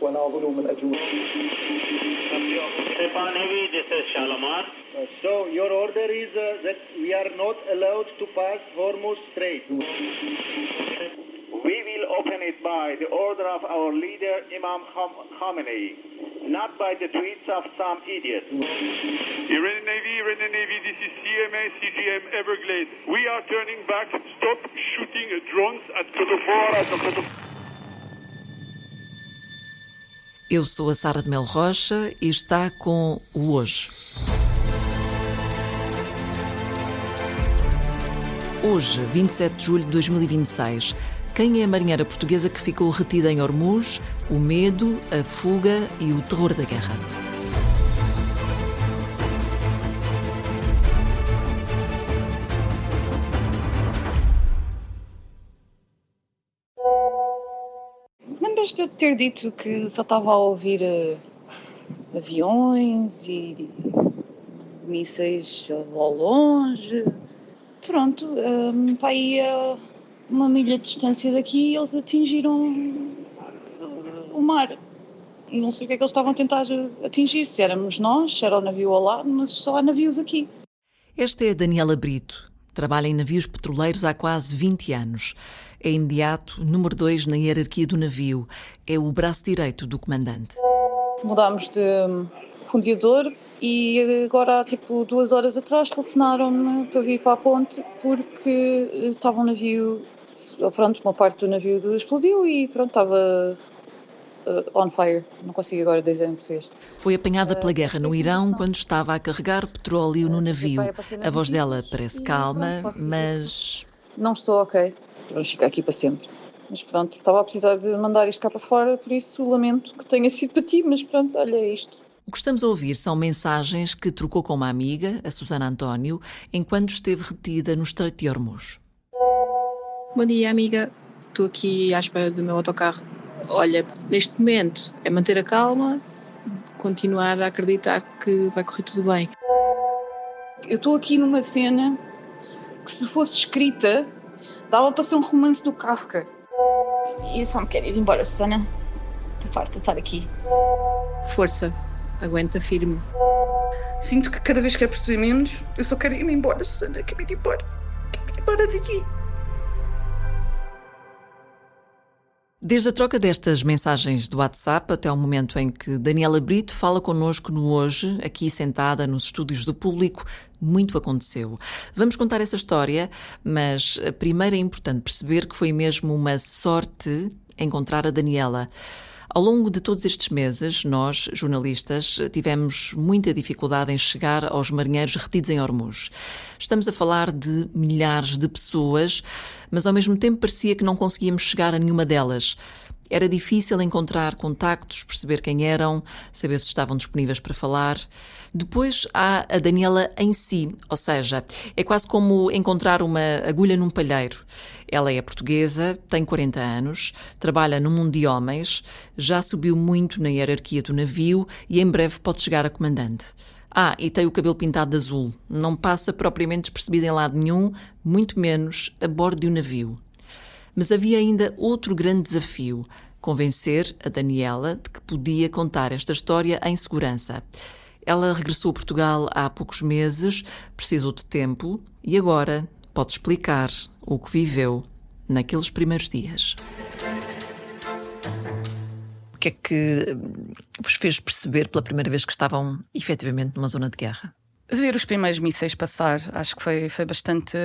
وناظرهم الأجوبة. Stepan Heavy, this is Shalimar. So your order is that we are not allowed to pass Hormuz Strait. We will open it by the order of our leader Imam Khamenei, not by the tweets of some idiot. Iranian Navy, this is CMA CGM Everglades. We are turning back. Stop shooting drones at Kosovo. Eu sou a Sara de Melo Rocha e está com o Hoje. Hoje, 27 de julho de 2026, quem é a marinheira portuguesa que ficou retida em Hormuz, o medo, a fuga e o terror da guerra? Lembras-te de ter dito que só estava a ouvir aviões e mísseis ao longe? Pronto, para aí a uma milha de distância daqui eles atingiram o mar. Não sei o que é que eles estavam a tentar atingir, se éramos nós, se era o navio ao lado, mas só há navios aqui. Esta é a Daniela Brito. Trabalha em navios petroleiros há quase 20 anos. É imediato número 2 na hierarquia do navio. É o braço direito do comandante. Mudámos de fundiador e agora há 2 horas atrás telefonaram-me para vir para a ponte porque estava um navio, uma parte do navio explodiu e estava on fire. Não consigo agora dizer em português. Foi apanhada pela guerra no Irão quando estava a carregar petróleo no navio. A voz dela parece calma, mas... Não estou ok. Vamos ficar aqui para sempre. Mas pronto, estava a precisar de mandar isto cá para fora, por isso lamento que tenha sido para ti, mas pronto, olha isto. O que estamos a ouvir são mensagens que trocou com uma amiga, a Susana António, enquanto esteve retida no Estreito de Hormuz. Bom dia, amiga. Estou aqui à espera do meu autocarro. Olha, neste momento é manter a calma, continuar a acreditar que vai correr tudo bem. Eu estou aqui numa cena que, se fosse escrita, dava para ser um romance do Kafka. E eu só me quero ir embora, Susana. Estou farta de estar aqui. Força, aguenta firme. Sinto que cada vez quero perceber menos, eu só quero ir-me embora, Susana. Quero ir embora. Quero ir embora daqui. Desde a troca destas mensagens do WhatsApp até ao momento em que Daniela Brito fala connosco no Hoje, aqui sentada nos estúdios do Público, muito aconteceu. Vamos contar essa história, mas primeiro é importante perceber que foi mesmo uma sorte encontrar a Daniela. Ao longo de todos estes meses, nós, jornalistas, tivemos muita dificuldade em chegar aos marinheiros retidos em Hormuz. Estamos a falar de milhares de pessoas, mas ao mesmo tempo parecia que não conseguíamos chegar a nenhuma delas. Era difícil encontrar contactos, perceber quem eram, saber se estavam disponíveis para falar. Depois há a Daniela em si, ou seja, é quase como encontrar uma agulha num palheiro. Ela é portuguesa, tem 40 anos, trabalha no mundo de homens, já subiu muito na hierarquia do navio e em breve pode chegar a comandante. E tem o cabelo pintado de azul. Não passa propriamente despercebida em lado nenhum, muito menos a bordo de um navio. Mas havia ainda outro grande desafio: convencer a Daniela de que podia contar esta história em segurança. Ela regressou a Portugal há poucos meses, precisou de tempo e agora pode explicar o que viveu naqueles primeiros dias. O que é que vos fez perceber pela primeira vez que estavam efetivamente numa zona de guerra? Ver os primeiros mísseis passar, acho que foi bastante...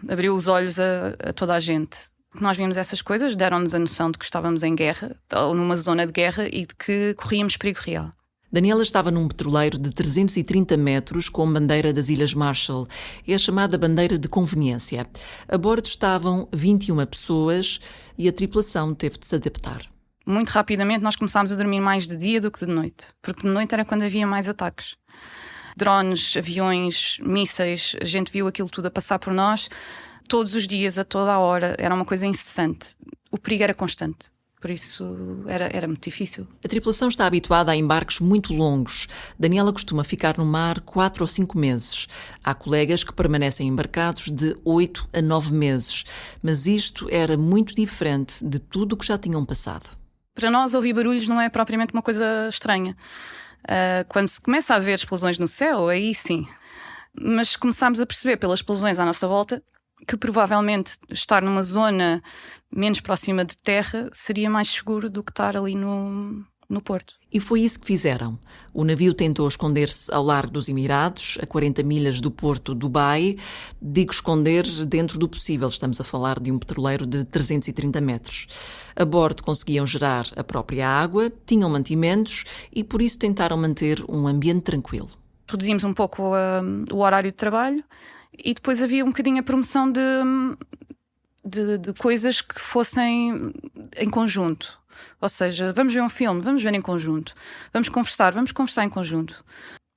abriu os olhos a toda a gente. Nós vimos essas coisas, deram-nos a noção de que estávamos em guerra, ou numa zona de guerra, e de que corríamos perigo real. Daniela estava num petroleiro de 330 metros com bandeira das Ilhas Marshall. É a chamada bandeira de conveniência. A bordo estavam 21 pessoas e a tripulação teve de se adaptar. Muito rapidamente nós começámos a dormir mais de dia do que de noite, porque de noite era quando havia mais ataques. Drones, aviões, mísseis, a gente viu aquilo tudo a passar por nós. Todos os dias, a toda a hora, era uma coisa incessante. O perigo era constante. Por isso era muito difícil. A tripulação está habituada a embarques muito longos. Daniela costuma ficar no mar 4 ou 5 meses. Há colegas que permanecem embarcados de 8 a 9 meses. Mas isto era muito diferente de tudo o que já tinham passado. Para nós, ouvir barulhos não é propriamente uma coisa estranha. Quando se começa a ver explosões no céu, aí sim. Mas começámos a perceber pelas explosões à nossa volta que provavelmente estar numa zona menos próxima de terra seria mais seguro do que estar ali no porto. E foi isso que fizeram. O navio tentou esconder-se ao largo dos Emirados, a 40 milhas do porto Dubai. Digo esconder dentro do possível, estamos a falar de um petroleiro de 330 metros. A bordo conseguiam gerar a própria água, tinham mantimentos e por isso tentaram manter um ambiente tranquilo. Reduzimos um pouco o horário de trabalho e depois havia um bocadinho a promoção de coisas que fossem em conjunto. Ou seja, vamos ver um filme, vamos ver em conjunto. Vamos conversar em conjunto.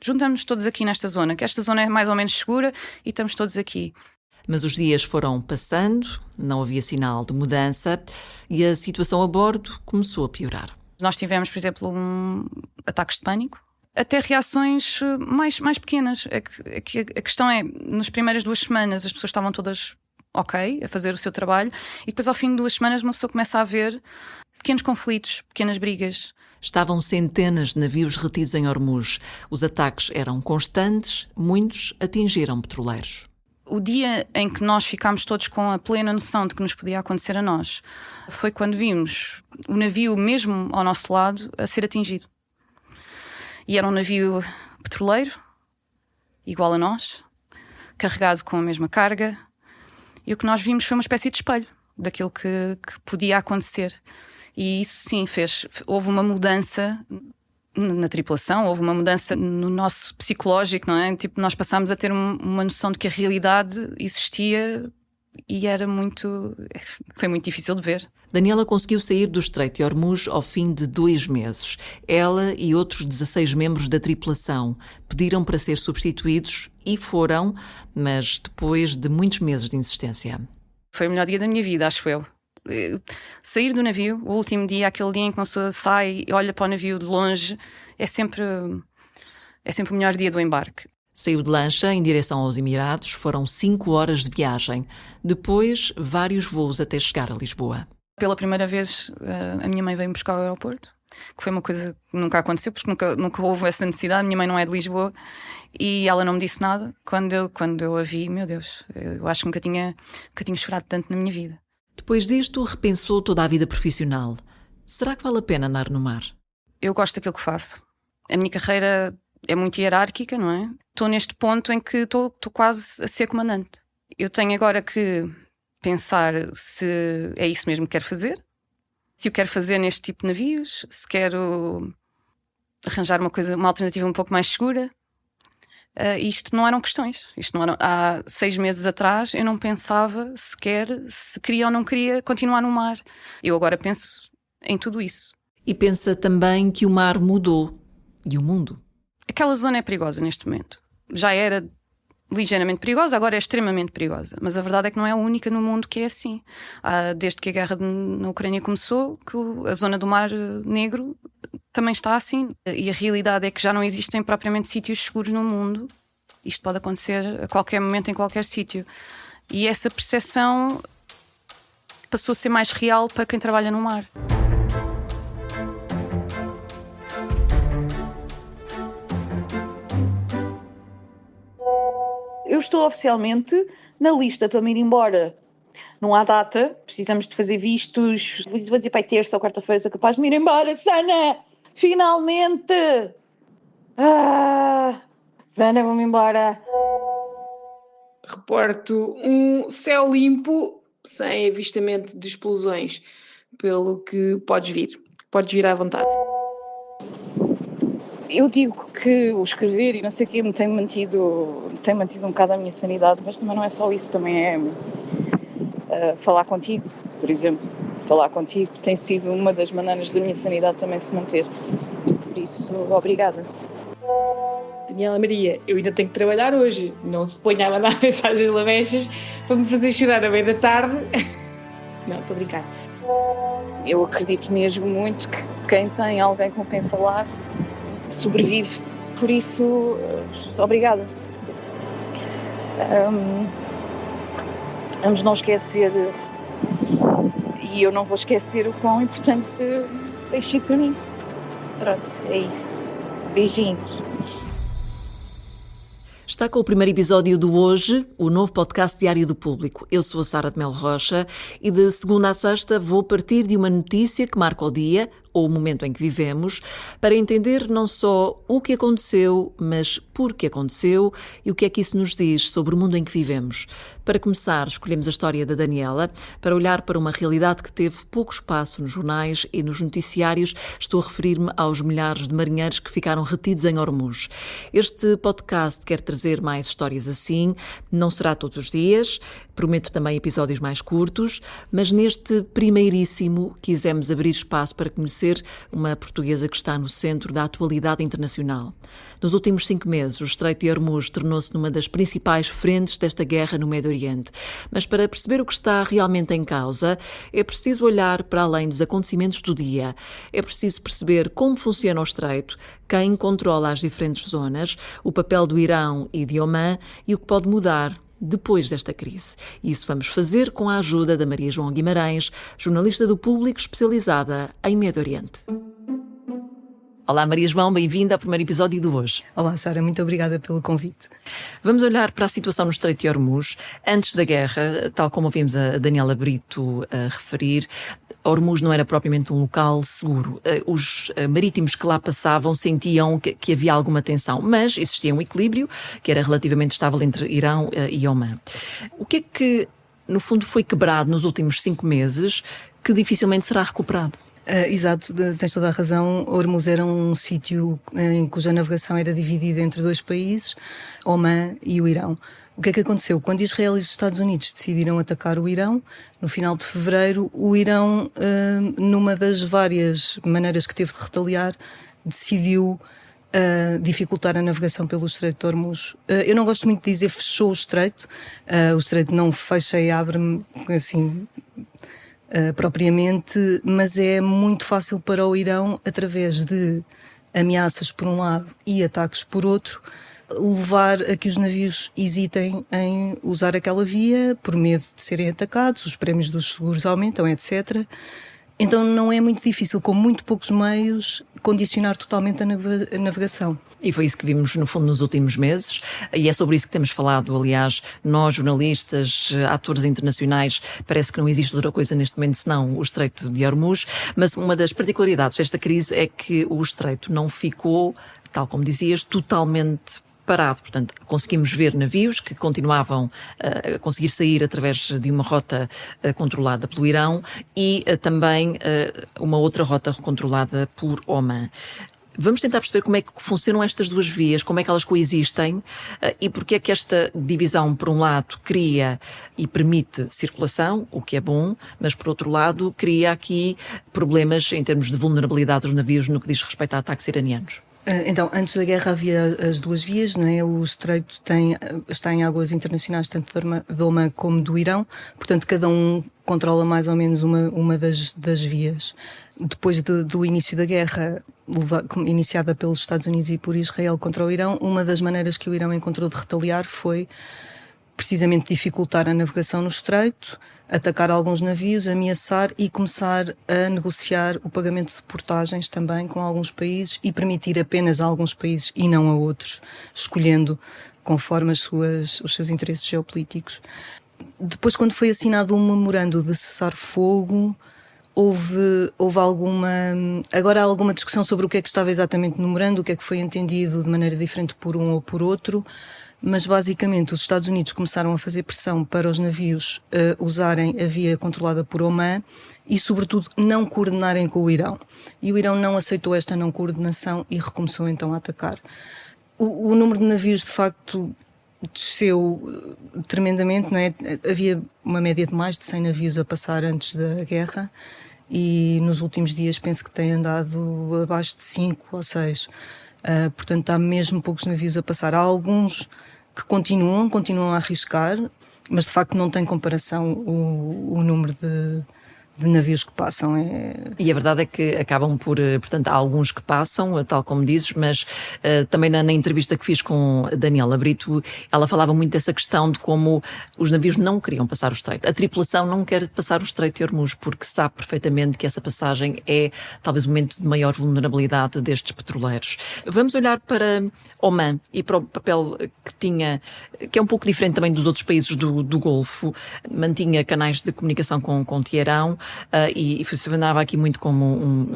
Juntamos-nos todos aqui nesta zona, que esta zona é mais ou menos segura e estamos todos aqui. Mas os dias foram passando, não havia sinal de mudança e a situação a bordo começou a piorar. Nós tivemos, por exemplo, ataques de pânico, até reações mais pequenas. A questão é, nas primeiras 2 semanas as pessoas estavam todas ok, a fazer o seu trabalho, e depois ao fim de 2 semanas uma pessoa começa a ver pequenos conflitos, pequenas brigas. Estavam centenas de navios retidos em Hormuz. Os ataques eram constantes, muitos atingiram petroleiros. O dia em que nós ficámos todos com a plena noção de que nos podia acontecer a nós foi quando vimos o navio mesmo ao nosso lado a ser atingido. E era um navio petroleiro, igual a nós, carregado com a mesma carga, e o que nós vimos foi uma espécie de espelho daquilo que podia acontecer. E isso sim houve uma mudança na tripulação, houve uma mudança no nosso psicológico, não é? Tipo, nós passámos a ter uma noção de que a realidade existia e foi muito difícil de ver. Daniela conseguiu sair do Estreito de Hormuz ao fim de 2 meses. Ela e outros 16 membros da tripulação pediram para ser substituídos e foram, mas depois de muitos meses de insistência. Foi o melhor dia da minha vida, acho eu. Sair do navio, o último dia, aquele dia em que uma pessoa sai e olha para o navio de longe, é sempre o melhor dia do embarque. Saiu de lancha em direção aos Emirados, foram 5 horas de viagem. Depois, vários voos até chegar a Lisboa. Pela primeira vez, a minha mãe veio-me buscar ao aeroporto, que foi uma coisa que nunca aconteceu, porque nunca houve essa necessidade. A minha mãe não é de Lisboa e ela não me disse nada. Quando eu a vi, meu Deus, eu acho que nunca tinha chorado tanto na minha vida. Depois disto, repensou toda a vida profissional. Será que vale a pena andar no mar? Eu gosto daquilo que faço. A minha carreira é muito hierárquica, não é? Estou neste ponto em que estou quase a ser comandante. Eu tenho agora que pensar se é isso mesmo que quero fazer, se eu quero fazer neste tipo de navios, se quero arranjar uma alternativa um pouco mais segura. Isto não eram questões. Há 6 meses atrás eu não pensava sequer se queria ou não queria continuar no mar. Eu agora penso em tudo isso. E pensa também que o mar mudou. E o mundo? Aquela zona é perigosa neste momento. Já era ligeiramente perigosa, agora é extremamente perigosa. Mas a verdade é que não é a única no mundo que é assim. Desde que a guerra na Ucrânia começou, que a zona do Mar Negro também está assim. E a realidade é que já não existem propriamente sítios seguros no mundo. Isto pode acontecer a qualquer momento, em qualquer sítio. E essa percepção passou a ser mais real para quem trabalha no mar. Eu estou oficialmente na lista para me ir embora. Não há data, precisamos de fazer vistos. Vou dizer para aí terça ou quarta-feira, sou capaz de me ir embora. Sana! Finalmente! Sana, vou-me embora. Reporto um céu limpo, sem avistamento de explosões, pelo que podes vir à vontade. Eu digo que o escrever e não sei o quê me tem mantido um bocado a minha sanidade, mas também não é só isso, também é falar contigo, por exemplo. Falar contigo tem sido uma das maneiras da minha sanidade também se manter. Por isso, obrigada. Daniela Maria, eu ainda tenho que trabalhar hoje. Não se ponha a mandar mensagens lamechas para me fazer chorar à meia da tarde. Não, estou a brincar. Eu acredito mesmo muito que quem tem alguém com quem falar sobrevive. Por isso, obrigada. Vamos não esquecer, e eu não vou esquecer o quão importante deixe para mim. Pronto, é isso. Beijinhos. Está com o primeiro episódio do Hoje, o novo podcast diário do Público. Eu sou a Sara de Melo Rocha e de segunda a sexta vou partir de uma notícia que marca o dia ou o momento em que vivemos, para entender não só o que aconteceu, mas por que aconteceu e o que é que isso nos diz sobre o mundo em que vivemos. Para começar, escolhemos a história da Daniela, para olhar para uma realidade que teve pouco espaço nos jornais e nos noticiários. Estou a referir-me aos milhares de marinheiros que ficaram retidos em Ormuz. Este podcast quer trazer mais histórias assim, não será todos os dias, prometo também episódios mais curtos, mas neste primeiríssimo quisemos abrir espaço para conhecer uma portuguesa que está no centro da atualidade internacional. Nos últimos 5 meses, o Estreito de Ormuz tornou-se numa das principais frentes desta guerra no Médio Oriente. Mas para perceber o que está realmente em causa, é preciso olhar para além dos acontecimentos do dia. É preciso perceber como funciona o Estreito, quem controla as diferentes zonas, o papel do Irão e de Omã e o que pode mudar depois desta crise. E isso vamos fazer com a ajuda da Maria João Guimarães, jornalista do Público especializada em Médio Oriente. Olá Maria João, bem-vinda ao primeiro episódio do Hoje. Olá Sara, muito obrigada pelo convite. Vamos olhar para a situação no Estreito de Ormuz. Antes da guerra, tal como ouvimos a Daniela Brito a referir, Ormuz não era propriamente um local seguro. Os marítimos que lá passavam sentiam que havia alguma tensão, mas existia um equilíbrio que era relativamente estável entre Irão e Omã. O que é que, no fundo, foi quebrado nos últimos 5 meses que dificilmente será recuperado? Exato, tens toda a razão. Ormuz era um sítio em cuja navegação era dividida entre 2 países, Omã e o Irão. O que é que aconteceu? Quando Israel e os Estados Unidos decidiram atacar o Irão, no final de fevereiro, o Irão, numa das várias maneiras que teve de retaliar, decidiu dificultar a navegação pelo Estreito de Ormuz. Eu não gosto muito de dizer fechou o Estreito. O Estreito não fecha e abre assim propriamente, mas é muito fácil para o Irão, através de ameaças por um lado e ataques por outro, levar a que os navios hesitem em usar aquela via por medo de serem atacados, os prémios dos seguros aumentam, etc. Então não é muito difícil, com muito poucos meios, condicionar totalmente a navegação. E foi isso que vimos, no fundo, nos últimos meses, e é sobre isso que temos falado, aliás, nós, jornalistas, atores internacionais, parece que não existe outra coisa neste momento senão o Estreito de Ormuz, mas uma das particularidades desta crise é que o Estreito não ficou, tal como dizias, totalmente parado. Portanto, conseguimos ver navios que continuavam a conseguir sair através de uma rota controlada pelo Irão e também uma outra rota controlada por Omã. Vamos tentar perceber como é que funcionam estas 2 vias, como é que elas coexistem e porque é que esta divisão, por um lado, cria e permite circulação, o que é bom, mas, por outro lado, cria aqui problemas em termos de vulnerabilidade dos navios no que diz respeito a ataques iranianos. Então, antes da guerra havia as 2 vias, não é? O Estreito está em águas internacionais, tanto de Omã como do Irão, portanto cada um controla mais ou menos uma das vias. Depois do início da guerra, iniciada pelos Estados Unidos e por Israel contra o Irão, uma das maneiras que o Irão encontrou de retaliar foi precisamente dificultar a navegação no Estreito, atacar alguns navios, ameaçar e começar a negociar o pagamento de portagens também com alguns países e permitir apenas a alguns países e não a outros, escolhendo conforme os seus interesses geopolíticos. Depois, quando foi assinado um memorando de cessar-fogo, houve alguma discussão sobre o que é que estava exatamente no memorando, o que é que foi entendido de maneira diferente por um ou por outro, mas basicamente os Estados Unidos começaram a fazer pressão para os navios usarem a via controlada por Omã e, sobretudo, não coordenarem com o Irão. E o Irão não aceitou esta não coordenação e recomeçou então a atacar. O número de navios, de facto, desceu tremendamente, não é? Havia uma média de mais de 100 navios a passar antes da guerra e nos últimos dias penso que tem andado abaixo de 5 ou 6. Portanto, há mesmo poucos navios a passar. Há alguns que continuam a arriscar, mas de facto não tem comparação o número de navios que passam. E a verdade é que acabam por, portanto, há alguns que passam, tal como dizes, mas também na entrevista que fiz com a Daniela Brito, ela falava muito dessa questão de como os navios não queriam passar o estreito. A tripulação não quer passar o estreito de Hormuz porque sabe perfeitamente que essa passagem é talvez o momento de maior vulnerabilidade destes petroleiros. Vamos olhar para Oman e para o papel que tinha, que é um pouco diferente também dos outros países do Golfo. Mantinha canais de comunicação com Teherão, e funcionava aqui muito como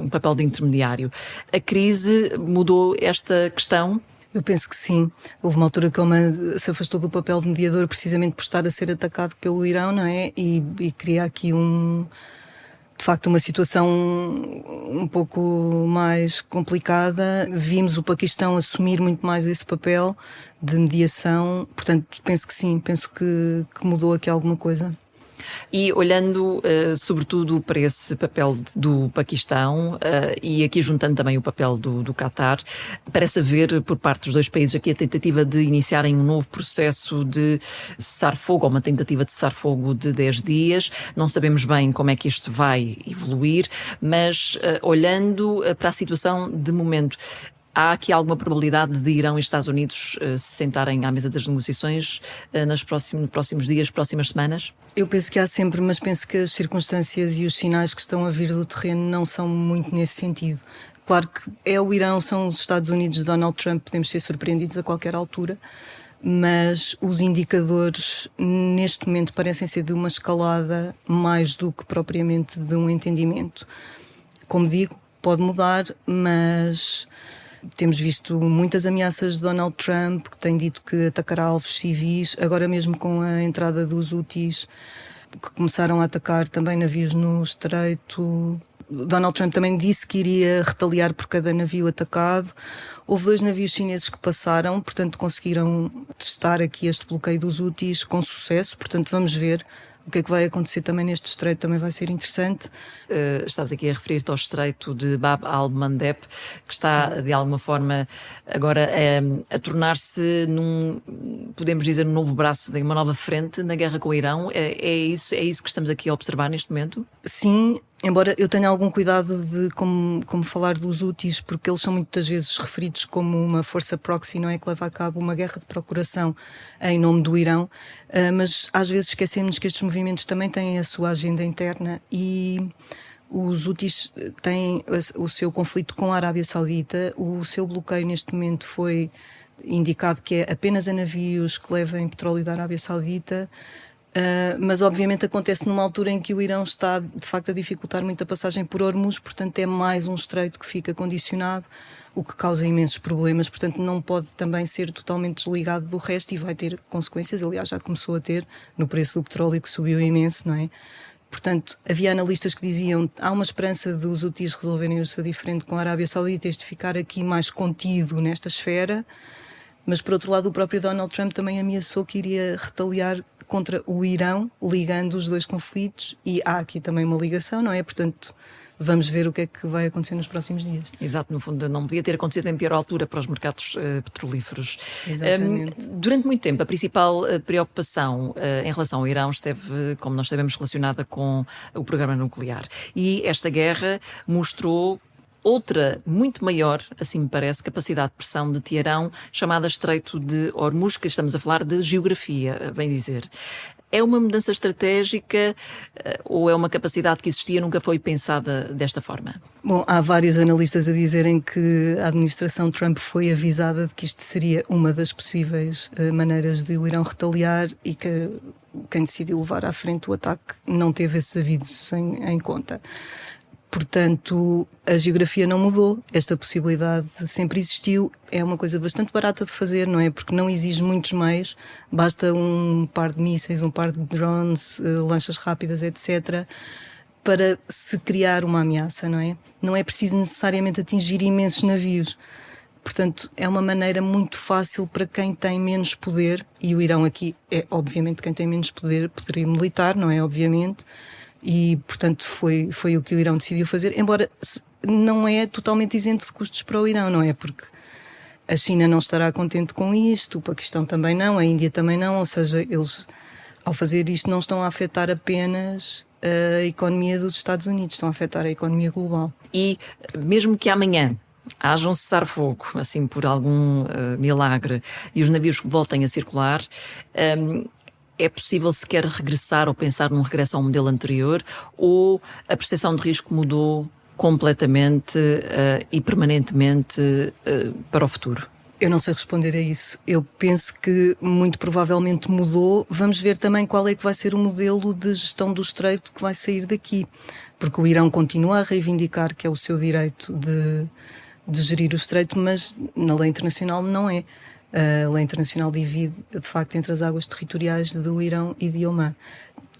um papel de intermediário. A crise mudou esta questão? Eu penso que sim. Houve uma altura que Oman se afastou do papel de mediador precisamente por estar a ser atacado pelo Irão, não é? E cria aqui de facto uma situação um pouco mais complicada. Vimos o Paquistão assumir muito mais esse papel de mediação. Portanto, penso que sim, penso que mudou aqui alguma coisa. E olhando sobretudo para esse papel do Paquistão e aqui juntando também o papel do Qatar, parece haver por parte dos dois países aqui a tentativa de iniciarem um novo processo de cessar-fogo, ou uma tentativa de cessar-fogo de 10 dias. Não sabemos bem como é que isto vai evoluir, mas olhando para a situação de momento, há aqui alguma probabilidade de Irão e Estados Unidos se sentarem à mesa das negociações nos próximos dias, próximas semanas? Eu penso que há sempre, mas penso que as circunstâncias e os sinais que estão a vir do terreno não são muito nesse sentido. Claro que é o Irão, são os Estados Unidos de Donald Trump, podemos ser surpreendidos a qualquer altura, mas os indicadores neste momento parecem ser de uma escalada mais do que propriamente de um entendimento. Como digo, pode mudar, mas temos visto muitas ameaças de Donald Trump, que tem dito que atacará alvos civis, agora mesmo com a entrada dos Houthis, que começaram a atacar também navios no estreito. Donald Trump também disse que iria retaliar por cada navio atacado. Houve 2 navios chineses que passaram, portanto conseguiram testar aqui este bloqueio dos Houthis com sucesso, portanto vamos ver o que é que vai acontecer também neste estreito, também vai ser interessante. Estás aqui a referir-te ao estreito de Bab al-Mandeb, que está de alguma forma agora a tornar-se podemos dizer, um novo braço, de uma nova frente na guerra com o Irão. É isso que estamos aqui a observar neste momento? Sim, embora eu tenha algum cuidado de como falar dos Houthis, porque eles são muitas vezes referidos como uma força proxy, não é, que leva a cabo uma guerra de procuração em nome do Irão, mas às vezes esquecemos que estes movimentos também têm a sua agenda interna e os Houthis têm o seu conflito com a Arábia Saudita. O seu bloqueio neste momento foi indicado que é apenas a navios que levem petróleo da Arábia Saudita, mas obviamente acontece numa altura em que o Irão está de facto a dificultar muito a passagem por Hormuz, portanto é mais um estreito que fica condicionado, o que causa imensos problemas, portanto não pode também ser totalmente desligado do resto e vai ter consequências, aliás já começou a ter no preço do petróleo, que subiu imenso, não é? Portanto, havia analistas que diziam há uma esperança dos Houthis resolverem o seu diferente com a Arábia Saudita, este ficar aqui mais contido nesta esfera, mas por outro lado o próprio Donald Trump também ameaçou que iria retaliar contra o Irão, ligando os dois conflitos, e há aqui também uma ligação, não é? Portanto, vamos ver o que é que vai acontecer nos próximos dias. Exato, no fundo não podia ter acontecido em pior altura para os mercados petrolíferos. Exatamente. Durante muito tempo a principal preocupação em relação ao Irão esteve, como nós sabemos, relacionada com o programa nuclear. E esta guerra mostrou outra, muito maior, assim me parece, capacidade de pressão de Teherão, chamada Estreito de Hormuz, que estamos a falar de geografia, bem dizer. É uma mudança estratégica ou é uma capacidade que existia e nunca foi pensada desta forma? Bom, há vários analistas a dizerem que a administração Trump foi avisada de que isto seria uma das possíveis maneiras de o Irão retaliar e que quem decidiu levar à frente o ataque não teve esses avisos em conta. Portanto, a geografia não mudou, esta possibilidade sempre existiu, é uma coisa bastante barata de fazer, não é? Porque não exige muitos meios, basta um par de mísseis, um par de drones, lanchas rápidas, etc., para se criar uma ameaça, não é? Não é preciso necessariamente atingir imensos navios. Portanto, é uma maneira muito fácil para quem tem menos poder, e o Irão aqui é, obviamente, quem tem menos poderio militar, não é? Obviamente. E, portanto, foi o que o Irão decidiu fazer, embora não é totalmente isento de custos para o Irão, não é? Porque a China não estará contente com isto, o Paquistão também não, a Índia também não, ou seja, eles Ao fazer isto, não estão a afetar apenas a economia dos Estados Unidos, estão a afetar a economia global. E mesmo que amanhã haja um cessar-fogo, assim por algum milagre, e os navios voltem a circular, é possível sequer regressar ou pensar num regresso ao modelo anterior, ou a percepção de risco mudou completamente e permanentemente para o futuro? Eu não sei responder a isso. Eu penso que muito provavelmente mudou. Vamos ver também qual é que vai ser o modelo de gestão do estreito que vai sair daqui. Porque o Irão continua a reivindicar que é o seu direito de gerir o estreito, mas na lei internacional não é. A lei internacional divide, de facto, entre as águas territoriais do Irão e de Omã.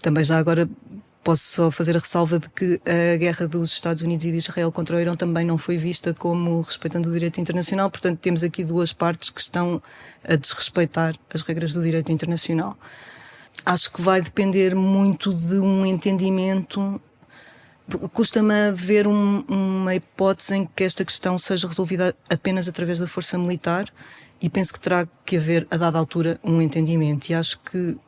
Também já agora posso só fazer a ressalva de que a guerra dos Estados Unidos e de Israel contra o Irão também não foi vista como respeitando o direito internacional, portanto temos aqui duas partes que estão a desrespeitar as regras do direito internacional. Acho que vai depender muito de um entendimento. Custa-me a ver uma hipótese em que esta questão seja resolvida apenas através da força militar, e penso que terá que haver, a dada altura, um entendimento, e acho que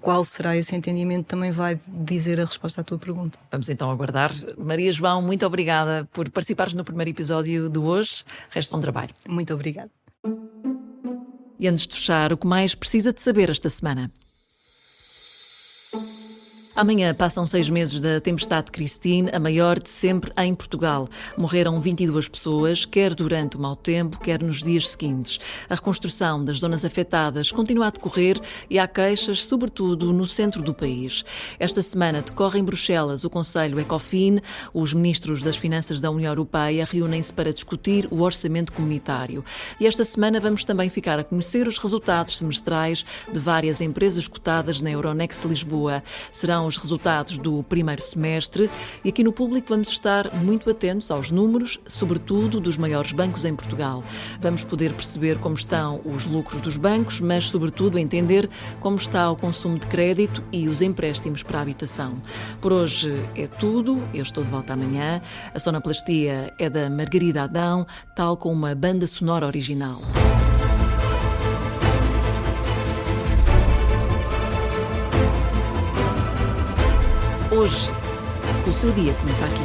qual será esse entendimento também vai dizer a resposta à tua pergunta. Vamos então aguardar. Maria João, muito obrigada por participares no primeiro episódio de hoje. Resto bom trabalho. Muito obrigada. E antes de fechar, o que mais precisa de saber esta semana? Amanhã passam 6 meses da tempestade Christine, a maior de sempre em Portugal. Morreram 22 pessoas, quer durante o mau tempo, quer nos dias seguintes. A reconstrução das zonas afetadas continua a decorrer e há queixas, sobretudo no centro do país. Esta semana decorre em Bruxelas o Conselho Ecofin. Os ministros das Finanças da União Europeia reúnem-se para discutir o orçamento comunitário. E esta semana vamos também ficar a conhecer os resultados semestrais de várias empresas cotadas na Euronext Lisboa. Serão os resultados do primeiro semestre e aqui no Público vamos estar muito atentos aos números, sobretudo dos maiores bancos em Portugal. Vamos poder perceber como estão os lucros dos bancos, mas sobretudo entender como está o consumo de crédito e os empréstimos para a habitação. Por hoje é tudo, eu estou de volta amanhã. A sonoplastia é da Margarida Adão, tal como uma banda sonora original. Hoje, o seu dia começa aqui.